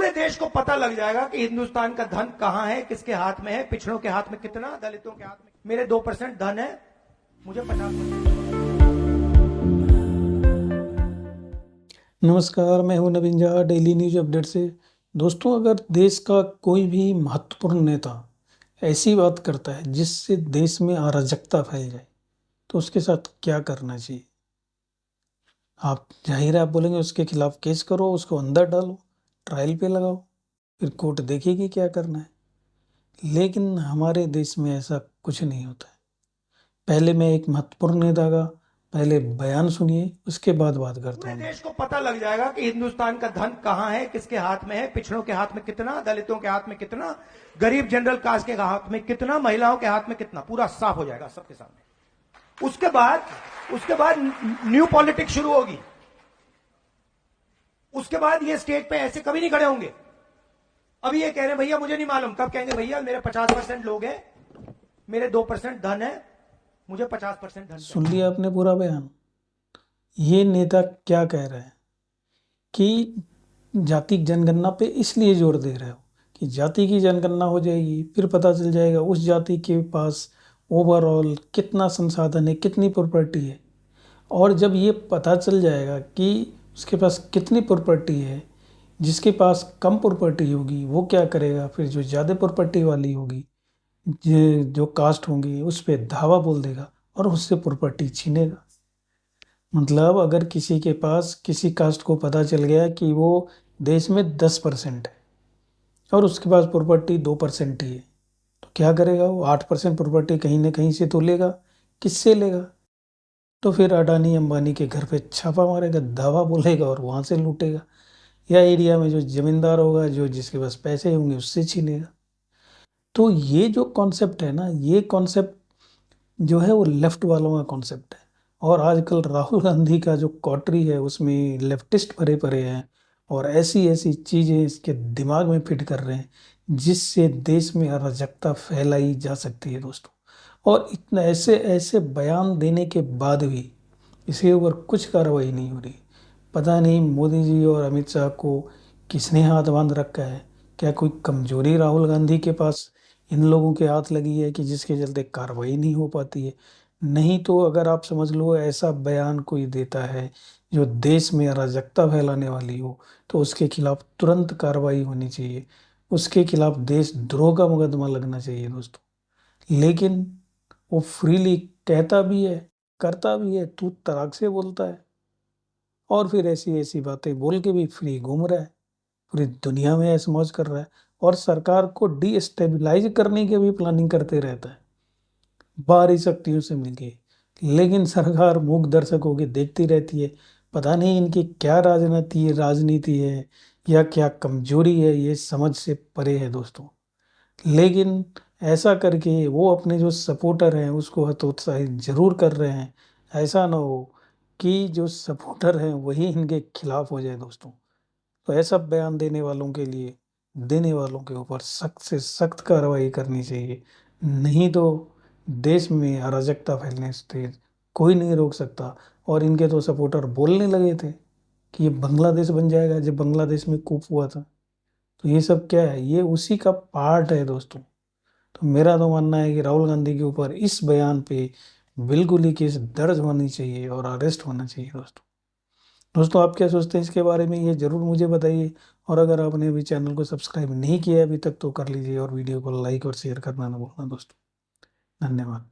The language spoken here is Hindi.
पूरे देश को पता लग जाएगा कि हिंदुस्तान का धन कहां है, किसके हाथ में है, पिछड़ों के हाथ में कितना, दलितों के हाथ में। मेरे 2% धन है, मुझे 50%। नमस्कार, मैं हूं नवीन झा, डेली न्यूज अपडेट से। दोस्तों, अगर देश का कोई भी महत्वपूर्ण नेता ऐसी बात करता है जिससे देश में अराजकता फैल जाए, तो उसके साथ क्या करना चाहिए? आप जाहिर है आप बोलेंगे उसके खिलाफ केस करो, उसको अंदर डालो, ट्रायल पे लगाओ, फिर कोर्ट देखेगी क्या करना है। लेकिन हमारे देश में ऐसा कुछ नहीं होता है। पहले मैं एक महत्वपूर्ण नेता का पहले बयान सुनिए, उसके बाद बात करता पूरे हूँ। देश को पता लग जाएगा कि हिंदुस्तान का धन कहां है, किसके हाथ में है, पिछड़ों के हाथ में कितना, दलितों के हाथ में कितना, गरीब जनरल कास्ट के हाथ में कितना, महिलाओं के हाथ में कितना, पूरा साफ हो जाएगा सबके सामने। उसके बाद न्यू पॉलिटिक्स शुरू होगी। उसके बाद ये स्टेज पे ऐसे कभी नहीं खड़े होंगे। अभी ये कह रहे हैं भैया मुझे नहीं मालूम, कब कहेंगे भैया मेरे 50% लोग हैं, मेरे 2% धन है, मुझे 50% धन। सुन लिया आपने पूरा बयान? ये नेता क्या कह रहे हैं कि जाति जनगणना पे इसलिए जोर दे रहे हो कि जाति की जनगणना हो जाएगी, फिर पता चल जाएगा उस जाति के पास ओवरऑल कितना संसाधन है, कितनी प्रॉपर्टी है। और जब ये पता चल जाएगा कि उसके पास कितनी प्रॉपर्टी है, जिसके पास कम प्रॉपर्टी होगी वो क्या करेगा, फिर जो ज़्यादा प्रॉपर्टी वाली होगी, जो कास्ट होंगी, उस पर धावा बोल देगा और उससे प्रॉपर्टी छीनेगा। मतलब अगर किसी के पास किसी कास्ट को पता चल गया कि वो देश में 10% है और उसके पास प्रॉपर्टी 2% ही है, तो क्या करेगा? वो 8% प्रॉपर्टी कहीं ना कहीं से तो लेगा। किससे लेगा? तो फिर अडानी अंबानी के घर पे छापा मारेगा, दावा बोलेगा और वहां से लूटेगा, या एरिया में जो जमींदार होगा, जो जिसके पास पैसे होंगे, उससे छीनेगा। तो ये जो कॉन्सेप्ट है ना, ये कॉन्सेप्ट जो है वो लेफ्ट वालों का कॉन्सेप्ट है। और आजकल राहुल गांधी का जो कॉटरी है उसमें लेफ्टिस्ट भरे पड़े हैं और ऐसी ऐसी चीज़ें इसके दिमाग में फिट कर रहे हैं जिससे देश में अराजकता फैलाई जा सकती है दोस्तों। और इतना ऐसे ऐसे बयान देने के बाद भी इसके ऊपर कुछ कार्रवाई नहीं हो रही। पता नहीं मोदी जी और अमित शाह को किसने हाथ बांध रखा है। क्या कोई कमजोरी राहुल गांधी के पास इन लोगों के हाथ लगी है कि जिसके चलते कार्रवाई नहीं हो पाती है? नहीं तो अगर आप समझ लो ऐसा बयान कोई देता है जो देश में अराजकता फैलाने वाली हो, तो उसके खिलाफ तुरंत कार्रवाई होनी चाहिए। उसके खिलाफ देशद्रोह का मुकदमा लगना चाहिए दोस्तों। लेकिन वो फ्रीली कहता भी है, करता भी है, तू तराक से बोलता है और फिर ऐसी ऐसी बातें बोल के भी फ्री घूम रहा है, पूरी दुनिया में ऐश मौज कर रहा है और सरकार को डीस्टेबलाइज करने की भी प्लानिंग करते रहता है बाहरी शक्तियों से मिलके। लेकिन सरकार मूक दर्शक होकर देखती रहती है। पता नहीं इनकी क्या राजनीति है या क्या कमजोरी है, ये समझ से परे है दोस्तों। लेकिन ऐसा करके वो अपने जो सपोर्टर हैं उसको हतोत्साहित जरूर कर रहे हैं। ऐसा ना हो कि जो सपोर्टर हैं वही इनके खिलाफ हो जाए दोस्तों। तो ऐसा बयान देने वालों के ऊपर सख्त से सख्त कार्रवाई करनी चाहिए। नहीं तो देश में अराजकता फैलने से कोई नहीं रोक सकता। और इनके तो सपोर्टर बोलने लगे थे कि ये बांग्लादेश बन जाएगा, जब बांग्लादेश में कूप हुआ था। तो ये सब क्या है? ये उसी का पार्ट है दोस्तों। तो मेरा तो मानना है कि राहुल गांधी के ऊपर इस बयान पे बिल्कुल ही केस दर्ज होनी चाहिए और अरेस्ट होना चाहिए दोस्तों। दोस्तों, आप क्या सोचते हैं इसके बारे में, ये ज़रूर मुझे बताइए। और अगर आपने अभी चैनल को सब्सक्राइब नहीं किया है अभी तक तो कर लीजिए और वीडियो को लाइक और शेयर करना ना भूलना दोस्तों। धन्यवाद।